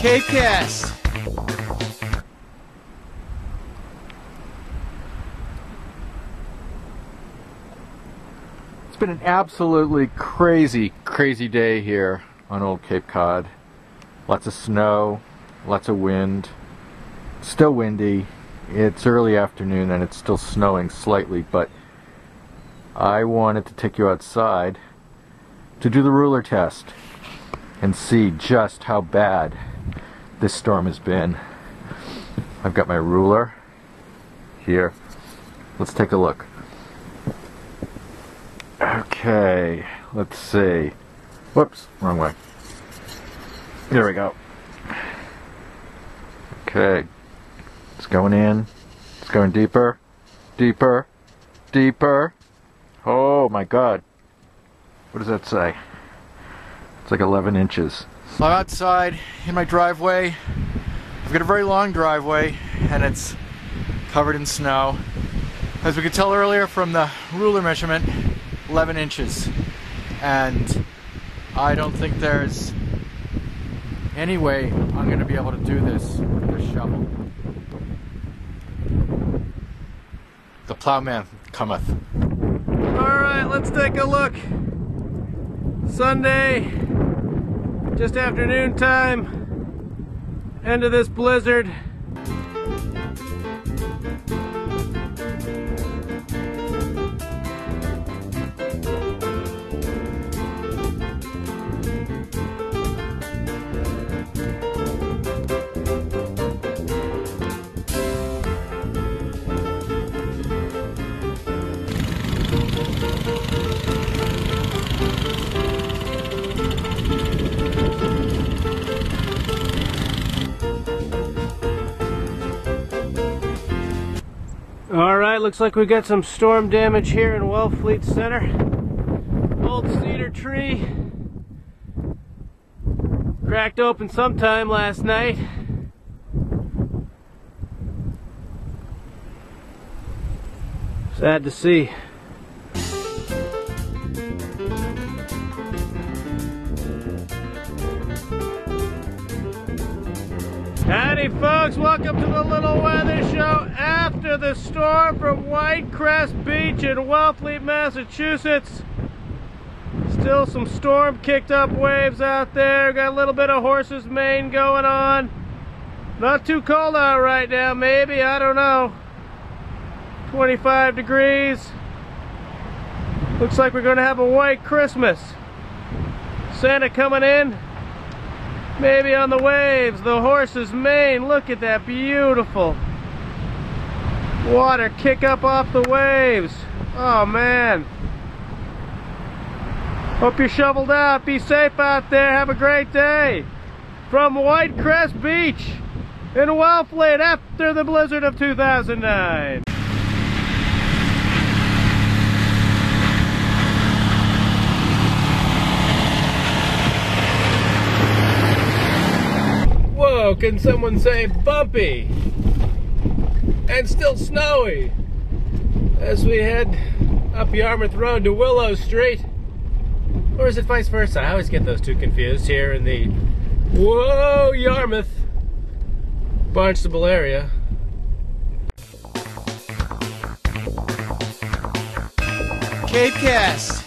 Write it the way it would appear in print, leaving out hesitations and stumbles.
CapeCast. It's been an absolutely crazy day here on Old Cape Cod. Lots of snow, lots of wind, still windy. It's early afternoon and it's still snowing slightly, but I wanted to take you outside to do the ruler test and see just how bad this storm has been. I've got my ruler here. Let's take a look. Okay, let's see. Whoops, wrong way. There we go. Okay, it's going in. It's going deeper, deeper, deeper. Oh my God. What does that say? It's like 11 inches. I'm outside in my driveway. I've got a very long driveway and it's covered in snow. As we could tell earlier from the ruler measurement, 11 inches. And I don't think there's any way I'm going to be able to do this with a shovel. The plowman cometh. Alright, let's take a look. Sunday, just afternoon time, end of this blizzard. Alright, looks like we got some storm damage here in Wellfleet Center. Old cedar tree cracked open sometime last night. Sad to see. Howdy folks, welcome to the little weather show after the storm from White Crest Beach in Wellfleet, Massachusetts. Still some storm kicked up waves out there. Got a little bit of horse's mane going on. Not too cold out right now, maybe, I don't know. 25 degrees. Looks like we're going to have a white Christmas. Santa coming in. Maybe on the waves, the horse's mane. Look at that beautiful water kick up off the waves. Oh man. Hope you're shoveled out. Be safe out there. Have a great day. From White Crest Beach in Wellfleet after the blizzard of 2009. Whoa, can someone say bumpy? And still snowy as we head up Yarmouth Road to Willow Street. Or is it vice versa? I always get those two confused here in the Yarmouth Barnstable area. CapeCast.